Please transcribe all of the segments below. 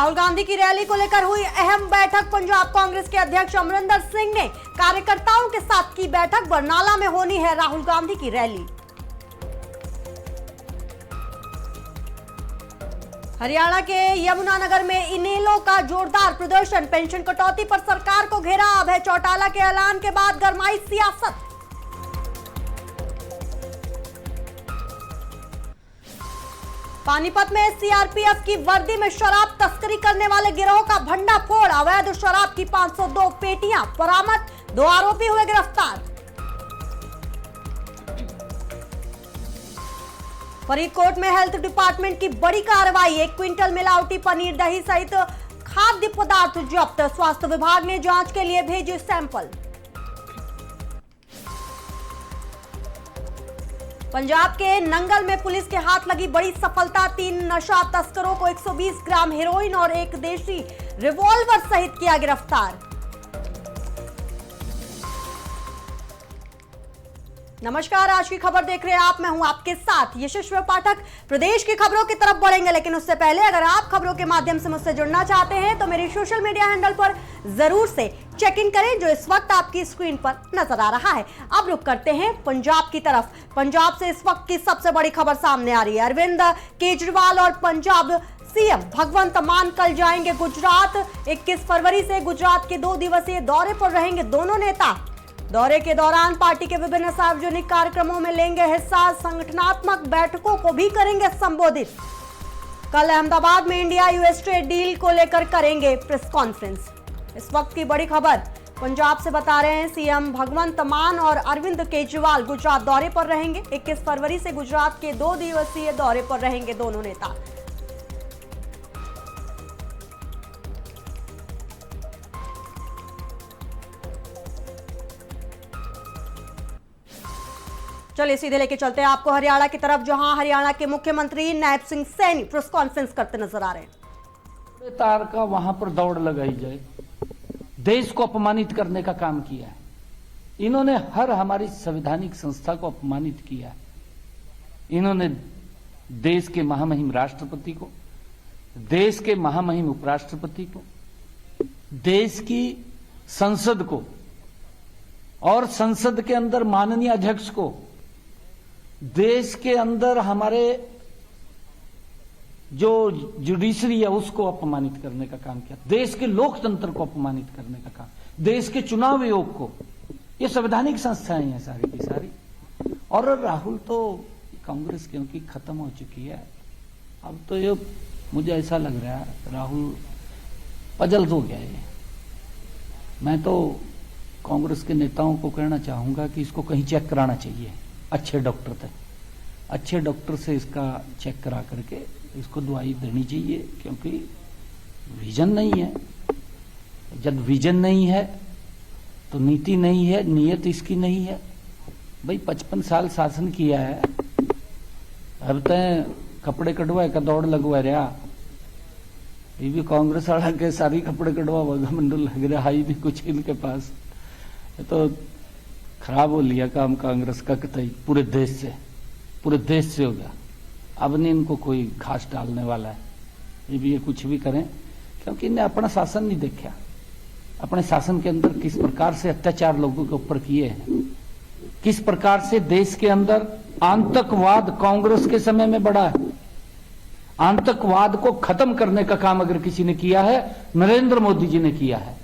राहुल गांधी की रैली को लेकर हुई अहम बैठक। पंजाब कांग्रेस के अध्यक्ष अमरिंदर सिंह ने कार्यकर्ताओं के साथ की बैठक। बरनाला में होनी है राहुल गांधी की रैली। हरियाणा के यमुनानगर में इनेलो का जोरदार प्रदर्शन। पेंशन कटौती पर सरकार को घेरा। अभय चौटाला के ऐलान के बाद गरमाई सियासत। पानीपत में सीआरपीएफ की वर्दी में शराब तस्करी करने वाले गिरोह का भंडाफोड़। अवैध शराब की 502 पेटियां बरामद। 2 आरोपी हुए गिरफ्तार। फरीदकोट में हेल्थ डिपार्टमेंट की बड़ी कार्रवाई। 1 क्विंटल मिलावटी पनीर, दही सहित खाद्य पदार्थ जब्त। स्वास्थ्य विभाग ने जांच के लिए भेजे सैंपल। पंजाब के नंगल में पुलिस के हाथ लगी बड़ी सफलता। 3 नशा तस्करों को 120 ग्राम हेरोइन और 1 देशी रिवॉल्वर सहित किया गिरफ्तार। नमस्कार, आज की खबर देख रहे हैं आप। मैं हूं आपके साथ यशस्वी पाठक। प्रदेश की खबरों की तरफ बढ़ेंगे, लेकिन उससे पहले अगर आप खबरों के माध्यम से मुझसे जुड़ना चाहते हैं तो मेरे सोशल मीडिया हैंडल पर जरूर से चेक इन करें, जो इस वक्त आपकी स्क्रीन पर नजर आ रहा है। अब रुक करते हैं पंजाब की तरफ। पंजाब से इस वक्त की सबसे बड़ी खबर सामने आ रही है। अरविंद केजरीवाल और पंजाब सीएम भगवंत मान कल जाएंगे गुजरात। 21 फरवरी से गुजरात के 2 दिवसीय दौरे पर रहेंगे दोनों नेता। दौरे के दौरान पार्टी के विभिन्न सार्वजनिक कार्यक्रमों में लेंगे हिस्सा। संगठनात्मक बैठकों को भी करेंगे संबोधित। कल अहमदाबाद में इंडिया यूएस ट्रेड डील को लेकर करेंगे प्रेस कॉन्फ्रेंस। इस वक्त की बड़ी खबर पंजाब से बता रहे हैं। सीएम भगवंत मान और अरविंद केजरीवाल गुजरात दौरे पर रहेंगे। 21 फरवरी से गुजरात के 2 दिवसीय दौरे पर रहेंगे दोनों नेता। चलिए सीधे लेके चलते हैं आपको हरियाणा की तरफ, जहां हरियाणा के मुख्यमंत्री नैब सिंह सैनी प्रेस कॉन्फ्रेंस करते नजर आ रहे हैं। तार का वहां पर दौड़ लगाई जाए, देश को अपमानित करने का काम किया है। इन्होंने हर हमारी संवैधानिक संस्था को अपमानित किया है। इन्होंने देश के महामहिम राष्ट्रपति को, देश के महामहिम उपराष्ट्रपति को, देश की संसद को और संसद के अंदर माननीय अध्यक्ष को, देश के अंदर हमारे जो जुडिशरी है उसको अपमानित करने का काम किया। देश के लोकतंत्र को अपमानित करने का काम, देश के चुनाव आयोग को। ये संवैधानिक संस्थाएं हैं सारी की सारी। और राहुल तो कांग्रेस क्योंकि खत्म हो चुकी है, अब तो ये मुझे ऐसा लग रहा है राहुल पजल हो गया है। मैं तो कांग्रेस के नेताओं को कहना चाहूंगा कि इसको कहीं चेक कराना चाहिए, अच्छे डॉक्टर तक, अच्छे डॉक्टर से इसका चेक करा करके इसको दवाई देनी चाहिए, क्योंकि विजन नहीं है। जब विजन नहीं है तो नीति नहीं है, नीयत इसकी नहीं है। भाई 55 साल शासन किया है, अब तय कपड़े कटवाए का दौड़ लगवा रहा। ये भी कांग्रेस वाला के सारी कपड़े कटवा मंडल लग रहा है भी कुछ इनके पास। तो खराब हो लिया काम कांग्रेस का कतई, पूरे देश से हो गया। अब नहीं इनको कोई घास डालने वाला है। ये भी ये कुछ भी करें, क्योंकि इन्हें अपना शासन नहीं देखा। अपने शासन के अंदर किस प्रकार से अत्याचार लोगों के ऊपर किए हैं, किस प्रकार से देश के अंदर आतंकवाद कांग्रेस के समय में बढ़ा है। आतंकवाद को खत्म करने का काम अगर किसी ने किया है, नरेंद्र मोदी जी ने किया है।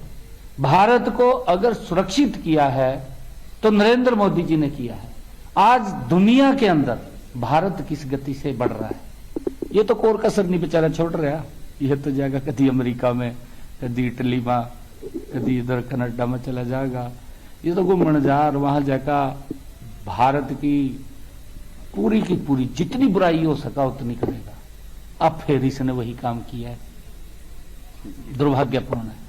भारत को अगर सुरक्षित किया है तो नरेंद्र मोदी जी ने किया है। आज दुनिया के अंदर भारत किस गति से बढ़ रहा है, ये तो कोर कसर नहीं बेचारा छोड़ रहा। ये तो जाएगा कभी अमेरिका में, कभी इटली में, कभी इधर कनाडा में चला जाएगा। ये तो घूमने जा और वहां जाकर भारत की पूरी जितनी बुराई हो सका उतनी करेगा। अब फिर इसने वही काम किया है, दुर्भाग्यपूर्ण है।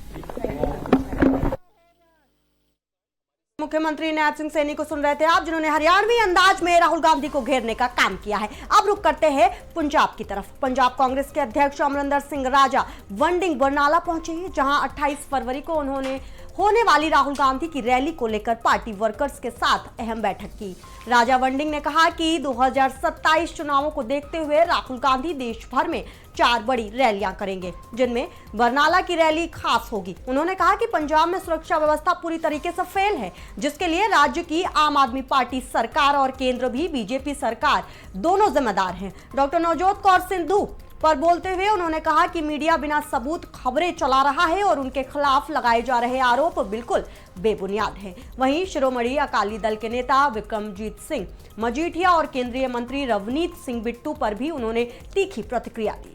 मुख्यमंत्री नैब सिंह सैनी को सुन रहे थे आप, जिन्होंने हरियाणवी अंदाज में राहुल गांधी को घेरने का काम किया है। अब रुक करते हैं पंजाब की तरफ। पंजाब कांग्रेस के अध्यक्ष अमरिंदर सिंह राजा वंडिंग बरनाला पहुंचे हैं, जहां 28 फरवरी को उन्होंने होने वाली राहुल गांधी की रैली को लेकर पार्टी वर्कर्स के साथ अहम बैठक की। राजा वंडिंग ने कहा कि 2027 चुनावों को देखते हुए राहुल गांधी देश भर में 4 बड़ी रैलियां करेंगे, जिनमें बरनाला की रैली खास होगी। उन्होंने कहा कि पंजाब में सुरक्षा व्यवस्था पूरी तरीके से फेल है, जिसके लिए राज्य की आम आदमी पार्टी सरकार और केंद्र भी बीजेपी सरकार दोनों जिम्मेदार हैं। डॉक्टर नवजोत कौर सिद्धू पर बोलते हुए उन्होंने कहा कि मीडिया बिना सबूत खबरें चला रहा है और उनके खिलाफ लगाए जा रहे आरोप बिल्कुल बेबुनियाद हैं। वहीं शिरोमणि अकाली दल के नेता विक्रमजीत सिंह मजीठिया और केंद्रीय मंत्री रवनीत सिंह बिट्टू पर भी उन्होंने तीखी प्रतिक्रिया दी।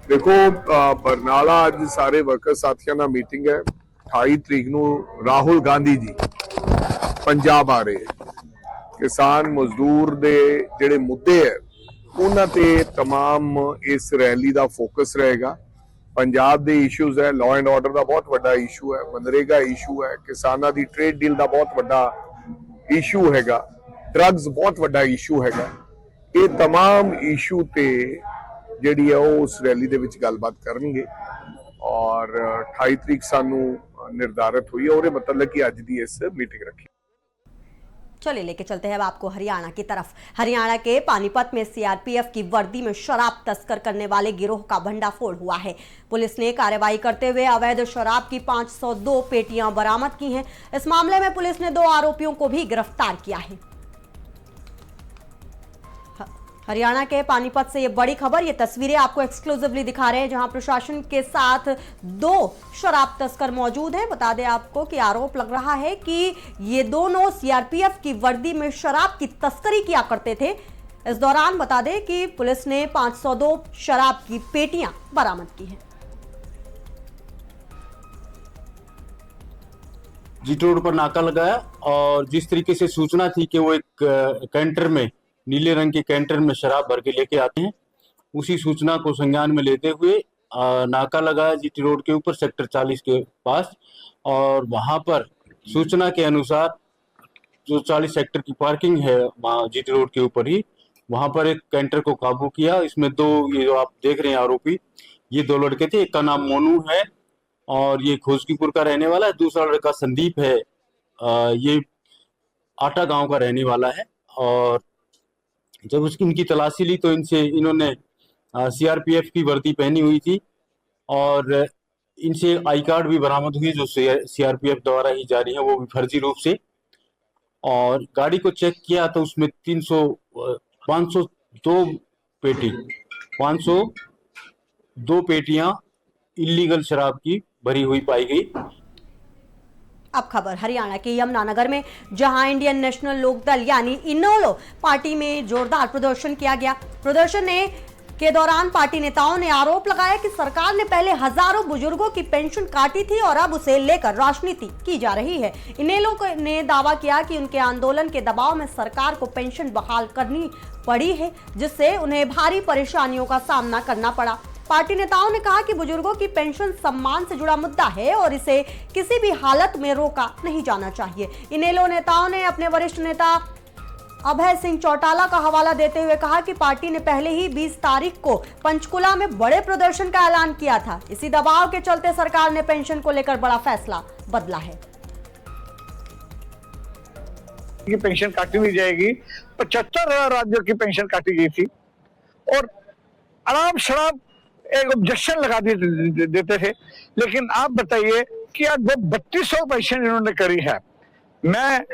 देखो, बरनाला ਅੱਜ ਸਾਰੇ ਵਰਕਰ ਸਾਥੀਆਂ ਨਾਲ ਮੀਟਿੰਗ ਹੈ। 28 ਤਰੀਕ ਨੂੰ ਰਾਹੁਲ ਗਾਂਧੀ ਜੀ ਪੰਜਾਬ ਆ ਰਹੇ ਹੈ। ਕਿਸਾਨ ਮਜ਼ਦੂਰ ਦੇ ਜਿਹੜੇ ਮੁੱਦੇ ਹੈ ਉਹਨਾਂ ਤੇ तमाम ਇਸ ਰੈਲੀ ਦਾ ਫੋਕਸ ਰਹੇਗਾ। ਪੰਜਾਬ ਦੇ ਇਸ਼ੂਜ਼ ਹੈ, ਲਾਅ ਐਂਡ ਆਰਡਰ ਦਾ ਬਹੁਤ ਵੱਡਾ ਇਸ਼ੂ ਹੈ, ਮਨਰੇਗਾ ਇਸ਼ੂ ਹੈ, ਕਿਸਾਨਾਂ ਦੀ ਟ੍ਰੇਡ ਡੀਲ ਦਾ ਬਹੁਤ ਵੱਡਾ ਇਸ਼ੂ ਹੈਗਾ, ਡਰੱਗਸ ਬਹੁਤ ਵੱਡਾ ਇਸ਼ੂ ਹੈਗਾ। ਇਹ तमाम ਇਸ਼ੂ ਤੇ ਜਿਹੜੀ ਹੈ ਉਹ ਉਸ ਰੈਲੀ ਦੇ ਵਿੱਚ ਗੱਲਬਾਤ ਕਰਨਗੇ ਔਰ 28 ਤਰੀਕ ਸਾਨੂੰ ਨਿਰਧਾਰਿਤ ਹੋਈ ਹੈ। ਉਹਦੇ ਮਤਲਬ ਕਿ ਅੱਜ ਦੀ ਇਸ मीटिंग रखी। चलिए लेके चलते हैं अब आपको हरियाणा की तरफ। हरियाणा के पानीपत में सीआरपीएफ की वर्दी में शराब तस्कर करने वाले गिरोह का भंडाफोड़ हुआ है। पुलिस ने कार्रवाई करते हुए अवैध शराब की 502 पेटियां बरामद की हैं। इस मामले में पुलिस ने 2 आरोपियों को भी गिरफ्तार किया है। हरियाणा के पानीपत से ये बड़ी खबर, ये तस्वीरें आपको एक्सक्लूसिवली दिखा रहे हैं जहां प्रशासन के साथ 2 शराब तस्कर मौजूद हैं। बता दें आपको कि आरोप लग रहा है कि ये दोनों सीआरपीएफ की वर्दी में शराब की तस्करी किया करते थे। इस दौरान बता दें कि पुलिस ने 502 शराब की पेटियां बरामद की हैं। जीटी रोड पर नाका लगाया और जिस तरीके से सूचना थी कि वो एक कैंटर में, नीले रंग के कैंटर में शराब भर के लेके आते हैं, उसी सूचना को संज्ञान में लेते हुए नाका लगाया जीटी रोड के ऊपर सेक्टर 40 के पास। और वहां पर सूचना के अनुसार जो 40 सेक्टर की पार्किंग है जीटी रोड के ऊपर ही, वहां पर एक कैंटर को काबू किया। इसमें 2, ये जो आप देख रहे हैं आरोपी, ये 2 लड़के थे। एक का नाम मोनू है और ये खोजकीपुर का रहने वाला है। दूसरा लड़का संदीप है, ये आटा गांव का रहने वाला है। और जब इनकी तलाशी ली तो इन्होंने सीआरपीएफ की वर्दी पहनी हुई थी और इनसे आई कार्ड भी बरामद हुई जो सीआरपीएफ द्वारा ही जारी है, वो भी फर्जी रूप से। और गाड़ी को चेक किया तो उसमें 502 पेटियां इलीगल शराब की भरी हुई पाई गई। अब खबर हरियाणा के यमुनानगर में, जहां इंडियन नेशनल लोकदल यानी इनेलो पार्टी में जोरदार प्रदर्शन किया गया। प्रदर्शन के दौरान पार्टी नेताओं ने आरोप लगाया कि सरकार ने पहले हजारों बुजुर्गों की पेंशन काटी थी और अब उसे लेकर राजनीति की जा रही है। इनेलो ने दावा किया कि उनके आंदोलन के दबाव में सरकार को पेंशन बहाल करनी पड़ी है, जिससे उन्हें भारी परेशानियों का सामना करना पड़ा। पार्टी नेताओं ने कहा कि बुजुर्गों की पेंशन सम्मान से जुड़ा मुद्दा है और इसे किसी भी हालत में रोका नहीं जाना चाहिए। इनेलो नेताओं ने अपने वरिष्ठ नेता अभय सिंह चौटाला का हवाला देते हुए कहा कि पार्टी ने पहले ही 20 तारीख को पंचकुला में बड़े प्रदर्शन का ऐलान किया था। इसी दबाव के चलते सरकार ने पेंशन को लेकर बड़ा फैसला बदला है। की पेंशन काटी नहीं जाएगी। 75,000 राज्यों की पेंशन काटी गई थी और आराम शराब एक ऑब्जेक्शन लगा देते थे। लेकिन आप बताइए कि आज 3200 पेंशन इन्होंने करी है। मैं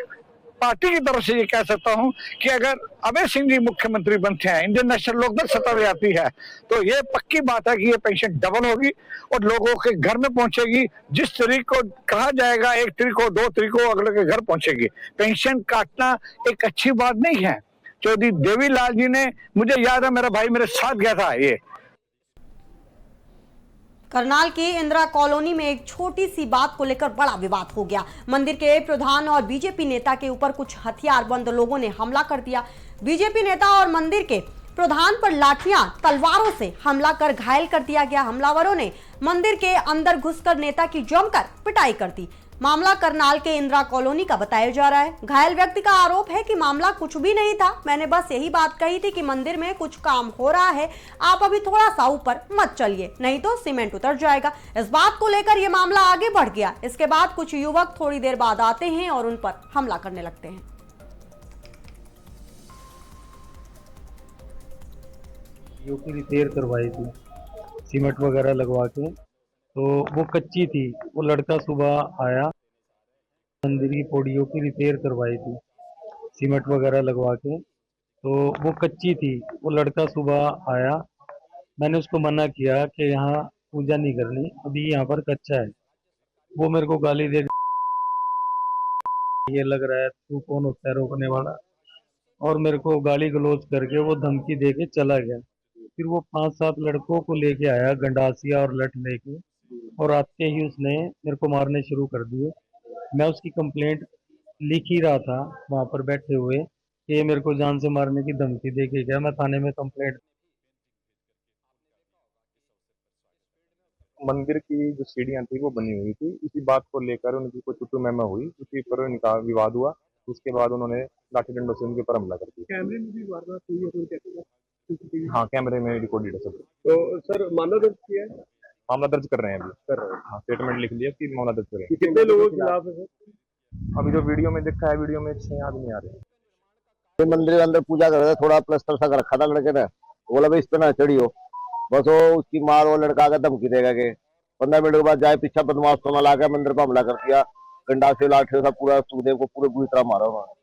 पार्टी की तरफ से ये कह सकता हूं कि अगर अभय सिंह जी मुख्यमंत्री बनते हैं, इंडियन नेशनल लोकदल सत्ता में आती है, तो ये पक्की बात है कि ये पेंशन डबल होगी और लोगों के घर में पहुंचेगी। जिस तारीख को कहा जाएगा 1 तारीख को, 2 तारीख को अगले के घर पहुंचेगी। पेंशन काटना एक अच्छी बात नहीं है। चौधरी देवीलाल जी ने, मुझे याद है मेरा भाई मेरे साथ गया था। ये करनाल की इंदिरा कॉलोनी में एक छोटी सी बात को लेकर बड़ा विवाद हो गया। मंदिर के प्रधान और बीजेपी नेता के ऊपर कुछ हथियारबंद लोगों ने हमला कर दिया। बीजेपी नेता और मंदिर के प्रधान पर लाठियां, तलवारों से हमला कर घायल कर दिया गया। हमलावरों ने मंदिर के अंदर घुसकर नेता की जमकर पिटाई कर दी। मामला करनाल के इंदिरा कॉलोनी का बताया जा रहा है। घायल व्यक्ति का आरोप है कि मामला कुछ भी नहीं था, मैंने बस यही बात कही थी कि मंदिर में कुछ काम हो रहा है, आप अभी थोड़ा सा ऊपर मत चलिए नहीं तो सीमेंट उतर जाएगा। इस बात को लेकर यह मामला आगे बढ़ गया। इसके बाद कुछ युवक थोड़ी देर बाद आते हैं और उन पर हमला करने लगते हैं। की रिपेयर करवाई थी सीमेंट वगैरह लगवा के, तो वो कच्ची थी। वो लड़का सुबह आया, मंदिर की पौड़ियों की रिपेयर करवाई थी सीमेंट वगैरह लगवा के, तो वो कच्ची थी। वो लड़का सुबह आया, मैंने उसको मना किया कि यहाँ पूजा नहीं करनी, अभी यहाँ पर कच्चा है। वो मेरे को गाली दे, ये लग रहा है तू कौन होता है रोकने वाला, और मेरे को गाली गलौज करके वो धमकी दे के चला गया। फिर वो 5-7 लड़कों को लेके आया, गंडासिया और लठ लेके, और आते ही उसने मेरे को मारने शुरू कर दिए। मैं उसकी कंप्लेंट लिख ही रहा था वहां पर बैठे हुए कि ये मेरे को जान से मारने की धमकी दे के गया। मैं थाने में कंप्लेंट। मंदिर की जो सीढ़ियां थी वो बनी हुई थी, इसी बात को लेकर उनकी कोई टुटू मैमा हुई, उसी पर उनका विवाद हुआ। उसके बाद उन्होंने लाठी डंडों से उनके ऊपर हमला कर दिया। कैमरे में भी वारदात हुई है, तो CCTV? हाँ, कैमरे में रिकॉर्डेड है सब। तो सर मामला दर्ज किया है? मामला दर्ज कर रहे हैं अभी। कर रहे हैं। हाँ, स्टेटमेंट लिख लिया कि मामला दर्ज करें। कितने लोगों के खिलाफ है सर? अभी जो वीडियो में देखा है, वीडियो में 6 आदमी आ रहे हैं। मंदिर के अंदर पूजा कर रहे थे, थोड़ा प्लस्तर सा रखा था लड़के ने, बोला भाई इस पे ना चढ़ी हो, बस वो उसकी मार, वो लड़का आकर धमकी देगा के 15 मिनट के बाद जाए पीछा बदमाश तो ना लाकर मंदिर पर हमला कर दिया। गंडासे लाठे से पूरा सुखदेव को पूरे बुरी तरह मारा उन्होंने।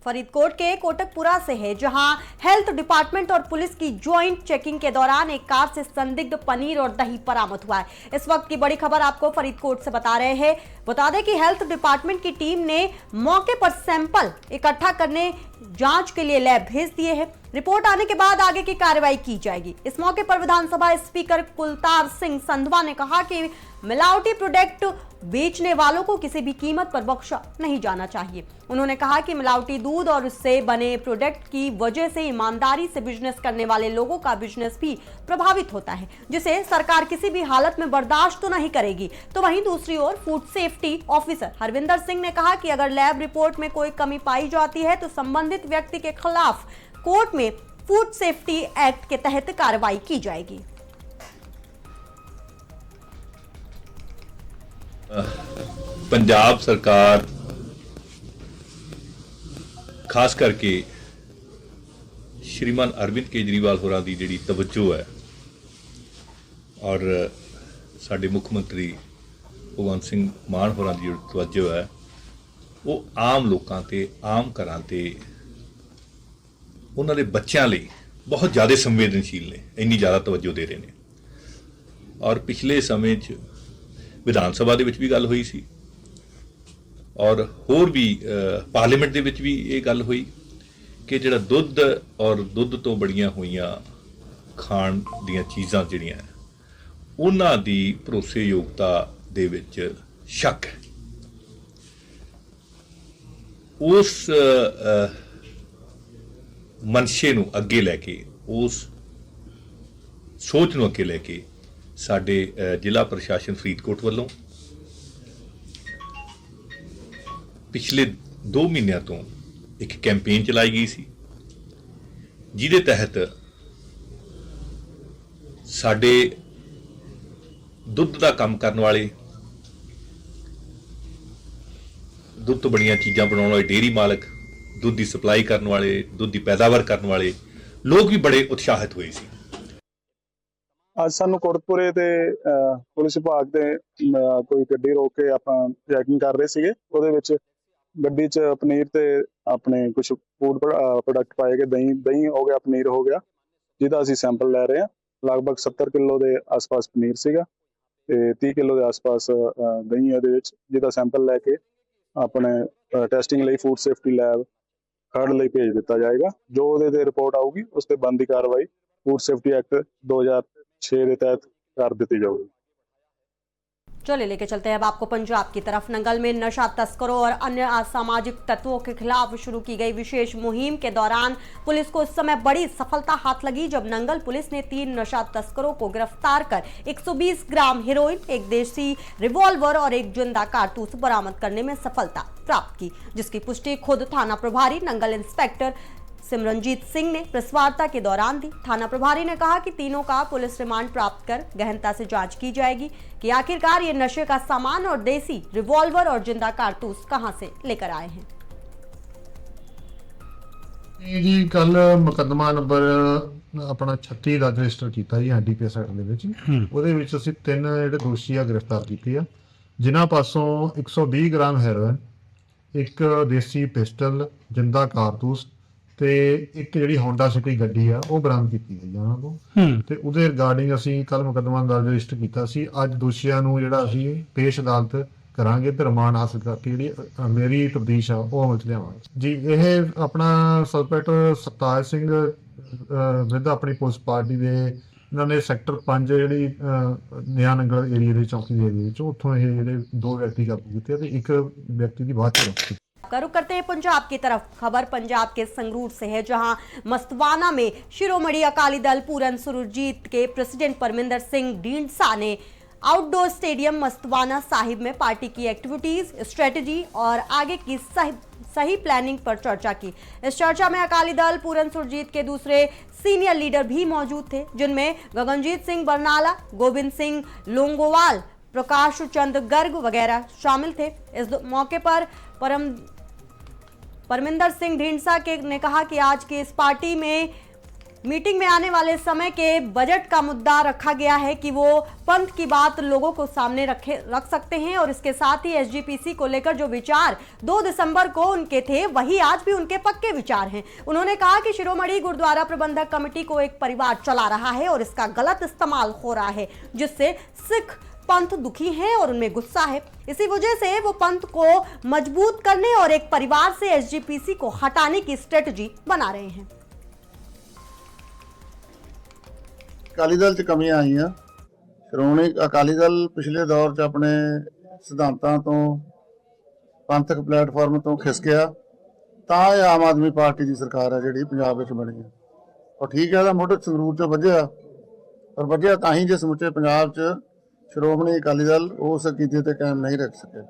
फरीदकोट के कोटकपुरा से है, जहां हेल्थ डिपार्टमेंट और पुलिस की ज्वाइंट चेकिंग के दौरान एक कार से संदिग्ध पनीर और दही बरामद हुआ है। इस वक्त की बड़ी खबर आपको फरीदकोट से बता रहे हैं। बता दें कि हेल्थ डिपार्टमेंट की टीम ने मौके पर सैंपल इकट्ठा करने जांच के लिए लैब भेज दिए हैं। रिपोर्ट आने के बाद आगे की कार्रवाई की जाएगी। इस मौके पर विधानसभा स्पीकर कुलतार सिंह संधवा ने कहा कि मिलावटी प्रोडक्ट बेचने वालों को किसी भी कीमत पर बख्शा नहीं जाना चाहिए। उन्होंने कहा कि मिलावटी दूध और उससे बने प्रोडक्ट की वजह से ईमानदारी से बिजनेस करने वाले लोगों का बिजनेस भी प्रभावित होता है, जिसे सरकार किसी भी हालत में बर्दाश्त तो नहीं करेगी। तो वहीं दूसरी ओर food safety officer Harvinder Singh ने कहा कि अगर लैब रिपोर्ट में कोई कमी पाई जाती है तो संबंधित व्यक्ति के खिलाफ कोर्ट में फूड सेफ्टी एक्ट के तहत कार्रवाई की जाएगी। पंजाब सरकार खास करके श्रीमान अरविंद केजरीवाल होरां दी जिहड़ी तवज्जो है और साडे मुख मंत्री भगवंत सिंह मान होरां दी तवज्जो है, वो आम लोकां ते आम घरां ते उन्हां दे बच्चों लिए बहुत ज़्यादा संवेदनशील ने, इन्नी ज़्यादा तवज्जो दे रहे हैं। और पिछले समय विधान सभा दे विच भी गल हुई सी और होर भी पार्लीमेंट दे विच भी ये गल हुई कि जिहड़ा दुध और दुध तो बड़ियां हुईयां खाण दीयां चीज़ां जिहड़ियां उन्हां दी भरोसेयोगता दे विच शक है। उस मनशे नूं अगे लैके, उस सोच नूं अगे लैके साडे जिला प्रशासन फरीदकोट वालों पिछले 2 महीनों तो एक कैंपेन चलाई गई सी, जिहदे तहत साडे दुध का काम करने वाले, दुध तो बड़ियां चीज़ां बनाने वाले डेयरी मालक, दुध की सप्लाई करने वाले, दुध की पैदावार करने वाले लोग भी बड़े उत्साहित हुए सी। ਅੱਜ ਸਾਨੂੰ ਕੋਟਕਪੁਰੇ ਤੇ ਪੁਲਿਸ ਵਿਭਾਗ ਦੇ ਕੋਈ ਗੱਡੀ ਰੋਕ ਕੇ ਆਪਾਂ ਚੈਕਿੰਗ ਕਰ ਰਹੇ ਸੀਗੇ। ਉਹਦੇ ਵਿੱਚ ਗੱਡੀ 'ਚ ਪਨੀਰ ਤੇ ਆਪਣੇ ਕੁਝ ਫੂਡ ਪ੍ਰੋਡਕਟ ਪਾਏ ਗਏ, ਦਹੀਂ ਹੋ ਗਿਆ, ਪਨੀਰ ਹੋ ਗਿਆ, ਜਿਹਦਾ ਅਸੀਂ ਸੈਂਪਲ ਲੈ ਰਹੇ ਹਾਂ। ਲਗਭਗ 70 ਕਿਲੋ ਦੇ ਆਸ-ਪਾਸ ਪਨੀਰ ਸੀਗਾ ਤੇ 30 ਕਿਲੋ ਦੇ ਆਸ-ਪਾਸ ਦਹੀਂ ਇਹਦੇ ਵਿੱਚ, ਜਿਹਦਾ ਸੈਂਪਲ ਲੈ ਕੇ ਆਪਣੇ ਟੈਸਟਿੰਗ ਲਈ ਫੂਡ ਸੇਫਟੀ ਲੈਬ ਖਰੜ ਲਈ ਭੇਜ ਦਿੱਤਾ ਜਾਏਗਾ। ਜੋ ਉਹਦੇ ਤੇ ਰਿਪੋਰਟ ਆਊਗੀ ਉਸ ਤੇ ਬਣਦੀ ਕਾਰਵਾਈ ਫੂਡ ਸੇਫਟੀ ਐਕਟ 2006 के तहत कर दी जाएगी। चलिए लेके चलते हैं अब आपको पंजाब की तरफ। नंगल में नशा तस्करों और अन्य असामाजिक तत्वों के खिलाफ शुरू की गई विशेष मुहिम के दौरान पुलिस को इस समय बड़ी सफलता हाथ लगी, जब नंगल पुलिस ने 3 नशा तस्करों को गिरफ्तार कर 120 ग्राम हेरोइन, 1 देसी रिवॉल्वर और 1 जिंदा कारतूस बरामद करने में सफलता प्राप्त की, जिसकी पुष्टि खुद थाना प्रभारी नंगल इंस्पेक्टर सिमरनजीत सिंह ने प्रेस वार्ता के दौरान दी। थाना प्रभारी ने कहा कि तीनों का पुलिस रिमांड प्राप्त कर गहनता से जांच की जाएगी कि आखिरकार ये नशे का सामान और देसी रिवॉल्वर और जिंदा कारतूस कहां से लेकर आए हैं। जी कल मुकदमा नंबर अपना 36 ਦਾ ਰਜਿਸਟਰ ਕੀਤਾ ਜੀ ਐਨਡੀਪੀਐਸ ਐਕਟ ਦੇ ਵਿੱਚ। ਉਹਦੇ ਵਿੱਚ ਅਸੀਂ 3 ਜਿਹੜੇ ਦੋਸ਼ੀ ਆ ਗ੍ਰਿਫਤਾਰ ਕੀਤੇ ਆ, ਜਿਨ੍ਹਾਂ ਪਾਸੋਂ 120 ਗ੍ਰਾਮ ਹੈਰੋਇਨ, 1 ਦੇਸੀ ਪਿਸਟਲ, ਜਿੰਦਾ ਕਾਰਤੂਸ ਤੇ ਇੱਕ ਜਿਹੜੀ ਹੋਂਡਾ ਸਿਟੀ ਗੱਡੀ ਆ ਉਹ ਬਰਾਮਦ ਕੀਤੀ ਹੈ ਜੀ ਉਹਨਾਂ ਤੋਂ। ਤੇ ਉਹਦੇ ਰਿਗਾਰਡਿੰਗ ਅਸੀਂ ਕੱਲ ਮੁਕੱਦਮਾ ਦਰਜ ਰਜਿਸਟਰ ਕੀਤਾ ਸੀ। ਅੱਜ ਦੋਸ਼ੀਆਂ ਨੂੰ ਜਿਹੜਾ ਅਸੀਂ ਪੇਸ਼ ਅਦਾਲਤ ਕਰਾਂਗੇ ਤੇ ਰਿਮਾਂਡ ਹਾਸਲ ਕਰਕੇ ਜਿਹੜੀ ਮੇਰੀ ਤਬਦੀਸ਼ ਆ ਉਹ ਅਮਲ ਚ ਲਿਆਵਾਂਗੇ ਜੀ। ਇਹ ਆਪਣਾ ਸਸਪੈਕਟ ਸਰਤਾਜ ਸਿੰਘ ਵਿਦ ਆਪਣੀ ਪੁਲਿਸ ਪਾਰਟੀ ਦੇ ਇਹਨਾਂ ਨੇ ਸੈਕਟਰ 5 ਜਿਹੜੀ ਨਿਆ ਨੰਗਲ ਏਰੀਆ ਦੇ ਚੌਕੀ ਦੇ ਏਰੀਆ ਵਿੱਚ ਉੱਥੋਂ ਇਹ ਜਿਹੜੇ 2 ਵਿਅਕਤੀ ਕਾਬੂ ਕੀਤੇ ਤੇ ਇੱਕ ਵਿਅਕਤੀ ਦੀ ਬਾਅਦ ਚ ਰਫਤ। रुख करते हैं पंजाब की तरफ। खबर पंजाब के संगरूर से है, जहां मस्तवाना में शिरोमणि अकाली दल पूरन सुरजीत के प्रेसिडेंट परमिंदर सिंह ढींडसा ने आउटडोर स्टेडियम मस्तवाना साहिब में पार्टी की एक्टिविटीज, स्ट्रेटजी और आगे की सही प्लानिंग पर चर्चा की। इस चर्चा में अकाली दल पूरन सुरजीत के दूसरे सीनियर लीडर भी मौजूद थे, जिनमें गगनजीत सिंह बरनाला, गोविंद सिंह लोंगोवाल, प्रकाश चंद गर्ग वगैरह शामिल थे। इस मौके पर परमिंदर सिंह ढींडसा ने कहा कि आज की इस पार्टी में मीटिंग में आने वाले समय के बजट का मुद्दा रखा गया है कि वो पंथ की बात लोगों को सामने रख सकते हैं, और इसके साथ ही एसजीपीसी को लेकर जो विचार 2 दिसंबर को उनके थे वही आज भी उनके पक्के विचार हैं। उन्होंने कहा कि शिरोमणि गुरुद्वारा प्रबंधक कमेटी को एक परिवार चला रहा है और इसका गलत इस्तेमाल हो रहा है, जिससे सिख पंथ दुखी हैं और उनमें गुस्सा है। इसी वजह से वो पंथ को मजबूत करने और एक परिवार से एसजीपीसी को हटाने की स्ट्रेटजी बना रहे हैं। अकाली दल च कमियां आईयां। श्रोमणी अकाली दल पिछले दौर च अपने सिद्धांतां तो पंथक प्लेटफॉर्म तो खिसकिया, तां ये आम आदमी पार्टी की सरकार है जिहड़ी पंजाब विच बनी है। और ठीक है, इहदा मुੱਢ संगरूर च वज्जिया, और वज्जिया तां ही जे समुचे पंजाब च श्रोमणी अकाली दल उस अकीदे ते कायम नहीं रख सके।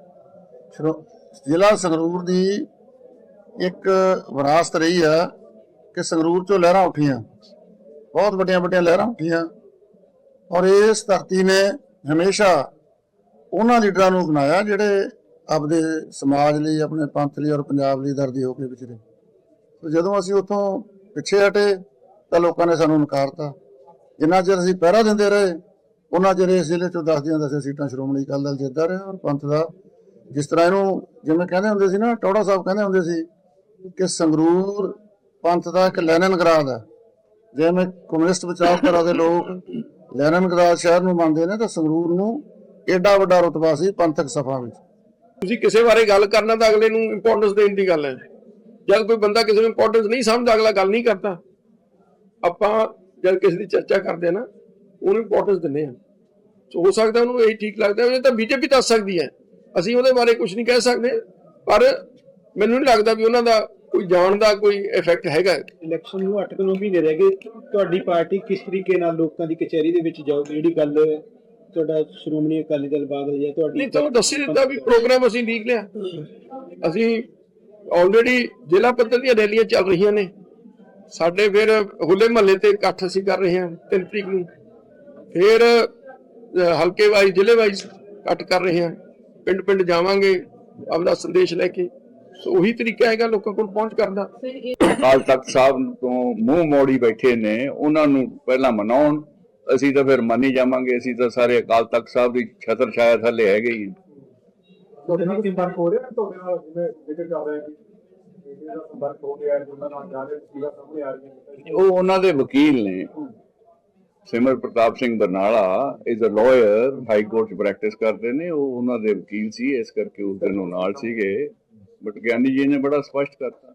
जिला संगरूर की एक विरासत रही है कि संगरूर चो लहरां उठियां, बहुत वड्डियां वड्डियां लहरां उठियां, और इस धरती ने हमेशा उन्हां लीडरां नूं अपनाया जिहड़े आपदे समाज लई, अपने पंथ लई और पंजाब लई दर्दी होकर विचरे। तो जदों असीं उत्थों पिछे हटे तां लोकां ने सानूं नकारता। जिन्ना चिर असीं पहरा दिंदे रहे ਉਹਨਾਂ ਚਿਰ ਇਸ ਜ਼ਿਲ੍ਹੇ 'ਚੋਂ 10 ਸੀਟਾਂ ਸ਼੍ਰੋਮਣੀ ਅਕਾਲੀ ਦਲ ਜਿੱਤਦਾ ਰਿਹਾ, ਔਰ ਪੰਥ ਦਾ ਜਿਸ ਤਰ੍ਹਾਂ ਇਹਨੂੰ ਜਿਵੇਂ ਕਹਿੰਦੇ ਹੁੰਦੇ ਸੀ ਨਾ, ਟੌੜਾ ਸਾਹਿਬ ਕਹਿੰਦੇ ਹੁੰਦੇ ਸੀ ਕਿ ਸੰਗਰੂਰ ਪੰਥ ਦਾ ਇੱਕ ਲੈਨਿਨਗਰਾਦ ਹੈ। ਜਿਵੇਂ ਕਮਿਊਨਿਸਟ ਵਿਚਾਰਧਾਰਾ ਦੇ ਲੋਕ ਲੈਨਿਨਗਰਾਦ ਸ਼ਹਿਰ ਨੂੰ ਮੰਨਦੇ ਨੇ, ਤਾਂ ਸੰਗਰੂਰ ਨੂੰ ਏਡਾ ਵੱਡਾ ਰੁਤਬਾ ਸੀ ਪੰਥਕ ਸਭਾ ਵਿੱਚ। ਤੁਸੀਂ ਕਿਸੇ ਬਾਰੇ ਗੱਲ ਕਰਨਾ ਤਾਂ ਅਗਲੇ ਨੂੰ ਇੰਪੋਰਟੈਂਸ ਦੇਣ ਦੀ ਗੱਲ ਹੈ। ਜਦ ਕੋਈ ਬੰਦਾ ਕਿਸੇ ਨੂੰ ਇੰਪੋਰਟੈਂਸ ਨਹੀਂ ਸਮਝਦਾ, ਅਗਲਾ ਗੱਲ ਨਹੀਂ ਕਰਦਾ। ਆਪਾਂ ਜਦ ਕਿਸੇ ਦੀ ਚਰਚਾ ਕਰਦੇ ਨਾ, ਉਹਨੂੰ ਇੰਪੋਰਟੈਂਸ ਦਿੰਦੇ ਆ। ਹੋ ਸਕਦਾ ਉਹਨੂੰ ਇਹ ਠੀਕ ਲੱਗਦਾ, ਉਹ ਤਾਂ ਬੀਜੇਪੀ ਦੱਸ ਸਕਦੀ ਹੈ, ਅਸੀਂ ਉਹਦੇ ਬਾਰੇ ਕੁਝ ਨਹੀਂ ਕਹਿ ਸਕਦੇ। ਪਰ ਮੈਨੂੰ ਨਹੀਂ ਲੱਗਦਾ ਵੀ ਉਹਨਾਂ ਦਾ ਕੋਈ ਜਾਣ ਦਾ ਕੋਈ ਇਫੈਕਟ ਹੈਗਾ। ਇਲੈਕਸ਼ਨ ਨੂੰ 8 ਮਹੀਨੇ ਰਹਿ ਗਏ, ਤੁਹਾਡੀ ਪਾਰਟੀ ਕਿਸ ਤਰੀਕੇ ਨਾਲ ਲੋਕਾਂ ਦੀ ਕਚਹਿਰੀ ਦੇ ਵਿੱਚ ਜਾਊਗੀ? ਜਿਹੜੀ ਗੱਲ ਤੁਹਾਡਾ ਸ਼੍ਰੋਮਣੀ ਅਕਾਲੀ ਦਲ ਬਾਦਲ ਜਾਂ ਤੁਹਾਡੀ ਨਹੀਂ, ਤੁਹਾਨੂੰ ਦੱਸ ਹੀ ਦਿੱਤਾ ਵੀ ਪ੍ਰੋਗਰਾਮ ਅਸੀਂ ਲਿਖ ਲਿਆ। ਅਸੀਂ ਆਲਰੇਡੀ ਜ਼ਿਲ੍ਹਾ ਪੱਧਰ ਦੀਆਂ ਰੈਲੀਆਂ ਚੱਲ ਰਹੀਆਂ ਨੇ ਸਾਡੇ, ਫਿਰ ਹੋਲੇ ਮਹੱਲੇ ਤੇ ਇਕੱਠ ਅਸੀਂ ਕਰ ਰਹੇ ਹਾਂ 3 ਤਰੀਕ ਨੂੰ, ਫਿਰ ਹਲਕੇ ਵਾਈਜ਼ ਜ਼ਿਲ੍ਹੇ ਵਾਈਜ਼ ਕੱਟ ਕਰ ਰਹੇ ਹਾਂ, ਪਿੰਡ ਪਿੰਡ ਜਾਵਾਂਗੇ ਆਪਦਾ ਸੰਦੇਸ਼ ਲੈ ਕੇ। ਸੋ ਉਹੀ ਤਰੀਕਾ ਹੈਗਾ ਲੋਕਾਂ ਕੋਲ ਪਹੁੰਚ ਕਰਦਾ। ਅਕਾਲ ਤਖਤ ਸਾਹਿਬ ਤੋਂ ਮੂੰਹ ਮੋੜੀ ਬੈਠੇ ਨੇ, ਉਹਨਾਂ ਨੂੰ ਪਹਿਲਾਂ ਮਨਾਉਣ, ਅਸੀਂ ਤਾਂ ਫਿਰ ਮੰਨੀ ਜਾਵਾਂਗੇ। ਅਸੀਂ ਤਾਂ ਸਾਰੇ ਅਕਾਲ ਤਖਤ ਸਾਹਿਬ ਦੀ ਛਤਰ ਛਾਇਆ ਥੱਲੇ ਹੈਗੇ ਹੀ। ਉਹ ਉਹਨਾਂ ਦੇ ਵਕੀਲ ਨੇ। Simar Pratap Singh Barnala is a lawyer, high court 'ਚ ਪ੍ਰੈਕਟਿਸ ਕਰਦੇ ਨੇ, ਉਹ ਉਹਨਾਂ ਦੇ ਵਕੀਲ ਸੀ, ਇਸ ਕਰਕੇ ਉਸ ਦਿਨ ਉਹ ਨਾਲ ਸੀਗੇ। ਬਟ ਗਿਆਨੀ ਜੀ ਨੇ ਬੜਾ ਸਪਸ਼ਟ ਕਰਤਾ।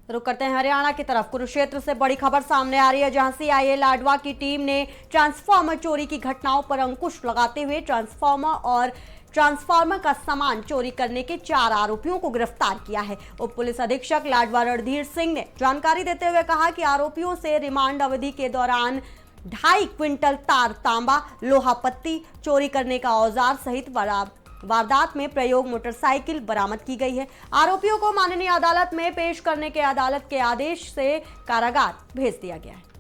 रुक करते हैं हरियाणा की तरफ। कुरुक्षेत्र से बड़ी खबर सामने आ रही है, जहां सीआईए लाडवा की टीम ने ट्रांसफार्मर चोरी की घटनाओं पर अंकुश लगाते हुए ट्रांसफार्मर का सामान चोरी करने के 4 आरोपियों को गिरफ्तार किया है। उप पुलिस अधीक्षक लाडवा रणधीर सिंह ने जानकारी देते हुए कहा कि आरोपियों से रिमांड अवधि के दौरान 2.5 क्विंटल तार, तांबा, लोहा पत्ती, चोरी करने का औजार सहित वारदात में प्रयोग मोटरसाइकिल बरामद की गई है। आरोपियों को माननीय अदालत में पेश करने के अदालत के आदेश से कारागार भेज दिया गया है।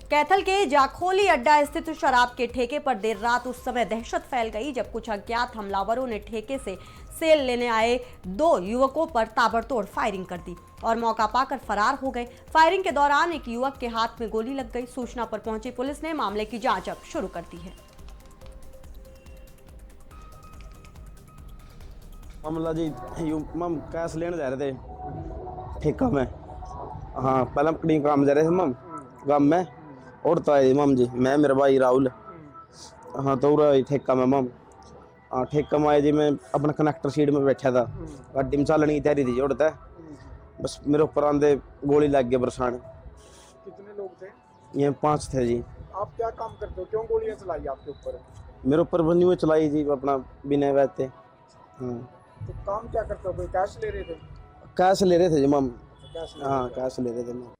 कैथल के जाखोली अड्डा स्थित शराब के ठेके पर देर रात उस समय दहशत फैल गई जब कुछ अज्ञात हमलावरों ने ठेके से सेल लेने आए 2 युवकों पर ताबड़तोड़ फायरिंग कर दी और मौका पाकर फरार हो गए। फायरिंग के दौरान एक युवक के हाथ में गोली लग गई। सूचना पर पहुंची पुलिस ने मामले की जांच अब शुरू कर दी है। मामला जी मम कैश लेने जा रहे थे ठेका में। हाँ, पहले कड़ी काम जा रहे थे मम गांव में, और तो आए मम जी, मैं मेरा भाई राहुल। हाँ, तो ठेका में मम। हाँ, ठेका में आए जी, मैं अपना कनेक्टर सीट में बैठा था, गाड़ी में चलने की तैयारी थी जोड़ता, बस मेरे ऊपर आंदे गोली लग गया बरसाने। कितने लोग थे? ये 5 थे जी। आप क्या काम करते हो, क्यों गोलियां चलाई आपके ऊपर? मेरे ऊपर बनी हुई चलाई जी, अपना बिना वैसे। हाँ, तो काम क्या करते हो, कोई कैश ले रहे थे? कैश ले रहे थे जी मम। हाँ, कैश ले रहे थे मम।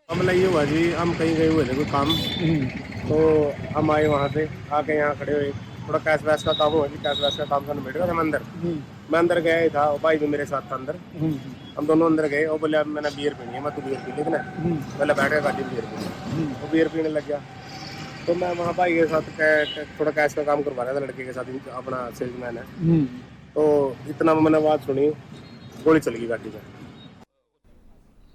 मामला ये हुआ जी, हम कहीं गए हुए थे कोई काम, तो हम आए वहाँ से, आके यहाँ खड़े हुए, थोड़ा कैश वैश का काम हुआ जी। कैश वैश का काम करने बैठ गया था मैं अंदर गया ही था, भाई भी मेरे साथ था अंदर। हम दोनों अंदर गए, वो बोले अब मैंने बियर पीनी है, मैं तो बियर पी लेकिन पहले बैठ गया गाड़ी में बियर पी, वो बियर पीने लग गया। तो मैं वहाँ भाई के साथ थोड़ा कैश का काम करवा रहा था, लड़के के साथ, अपना सेल्समैन है। तो इतना मैंने बात सुनी, गोली चल गई गाड़ी में।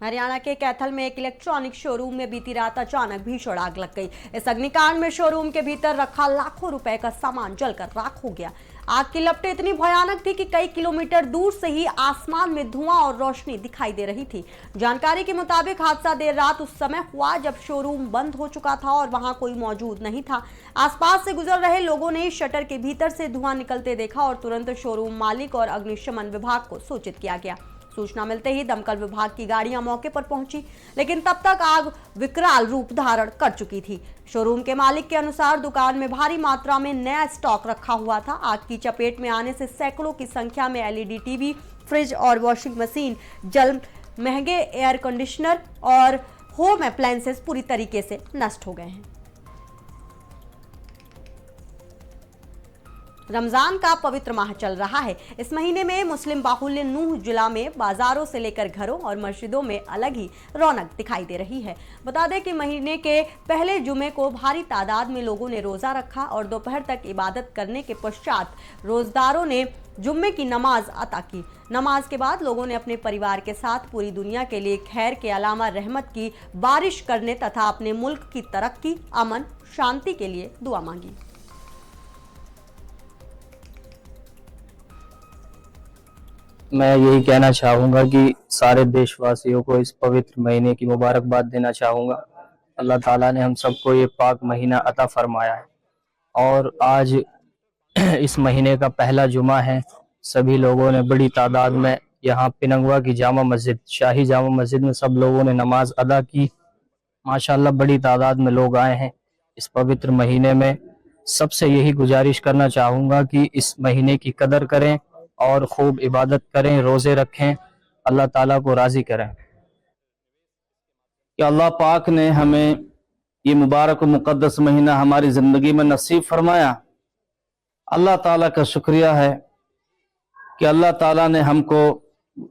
हरियाणा के कैथल में एक इलेक्ट्रॉनिक शोरूम में बीती रात अचानक भीषण आग लग गई। इस अग्निकांड में शोरूम के भीतर रखा लाखों रुपए का सामान जलकर राख हो गया। आग की लपटें इतनी भयानक थी कि कई किलोमीटर दूर से ही आसमान में धुआं और रोशनी दिखाई दे रही थी। जानकारी के मुताबिक हादसा देर रात उस समय हुआ जब शोरूम बंद हो चुका था और वहां कोई मौजूद नहीं था। आसपास से गुजर रहे लोगों ने शटर के भीतर से धुआं निकलते देखा और तुरंत शोरूम मालिक और अग्निशमन विभाग को सूचित किया गया। सूचना मिलते ही दमकल विभाग की गाड़ियां मौके पर पहुंची, लेकिन तब तक आग विकराल रूप धारण कर चुकी थी। शोरूम के मालिक के अनुसार दुकान में भारी मात्रा में नया स्टॉक रखा हुआ था। आग की चपेट में आने से सैकड़ों की संख्या में एलईडी टीवी, फ्रिज और वॉशिंग मशीन जल, महंगे एयर कंडीशनर और होम अप्लायंसेस पूरी तरीके से नष्ट हो गए हैं। रमजान का पवित्र माह चल रहा है। इस महीने में मुस्लिम बाहुल्य नूह जिला में बाजारों से लेकर घरों और मस्जिदों में अलग ही रौनक दिखाई दे रही है। बता दें कि महीने के पहले जुमे को भारी तादाद में लोगों ने रोजा रखा और दोपहर तक इबादत करने के पश्चात रोजदारों ने जुम्मे की नमाज अता की। नमाज के बाद लोगों ने अपने परिवार के साथ पूरी दुनिया के लिए खैर के अलावा रहमत की बारिश करने तथा अपने मुल्क की तरक्की, अमन, शांति के लिए दुआ मांगी। मैं यही कहना चाहूँगा कि सारे देशवासियों को इस पवित्र महीने की मुबारकबाद देना चाहूँगा। अल्लाह ताला ने हम सबको ये पाक महीना अता फरमाया है और आज इस महीने का पहला जुमा है। सभी लोगों ने बड़ी तादाद में यहाँ पिनंगवा की जामा मस्जिद, शाही जामा मस्जिद में सब लोगों ने नमाज अदा की। माशाल्लाह बड़ी तादाद में लोग आए हैं इस पवित्र महीने में। सबसे यही गुजारिश करना चाहूँगा कि इस महीने की कदर करें और खूब इबादत करें, रोज़े रखें, अल्लाह ताला को राज़ी करें। कि अल्लाह पाक ने हमें ये मुबारक व मुक़द्दस महीना हमारी ज़िंदगी में नसीब फरमाया। अल्लाह ताला का शुक्रिया है कि अल्लाह ताला ने हमको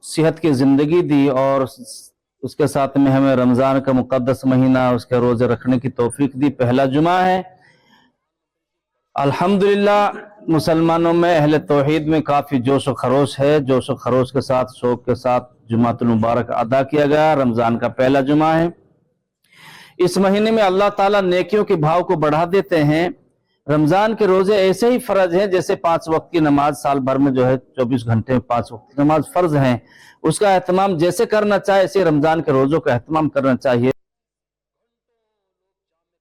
सेहत की ज़िंदगी दी और उसके साथ में हमें रमज़ान का मुक़द्दस महीना, उसके रोज़े रखने की तौफीक दी। पहला जुमा है। अल्हम्दुलिल्लाह मुसलमानों में, अहले तौहीद में काफ़ी जोश व खरोश है। जोश व खरोश के साथ, शौक के साथ जुमातुल मुबारक अदा किया गया। रमज़ान का पहला जुमा है। इस महीने में अल्लाह ताला नेकियों के भाव को बढ़ा देते हैं। रमज़ान के रोज़े ऐसे ही फ़र्ज हैं जैसे 5 वक्त की नमाज साल भर में जो है 24 घंटे में 5 वक्त की नमाज फ़र्ज हैं। उसका एहतमाम जैसे करना चाहिए ऐसे रमज़ान के रोज़ों का एहतमाम करना चाहिए।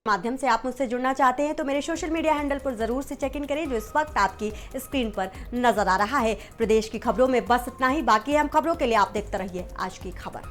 माध्यम से आप मुझसे जुड़ना चाहते हैं तो मेरे सोशल मीडिया हैंडल पर जरूर से चेक इन करें जो इस वक्त आपकी स्क्रीन पर नजर आ रहा है। प्रदेश की खबरों में बस इतना ही, बाकी हम खबरों के लिए आप देखते रहिए आज की खबर।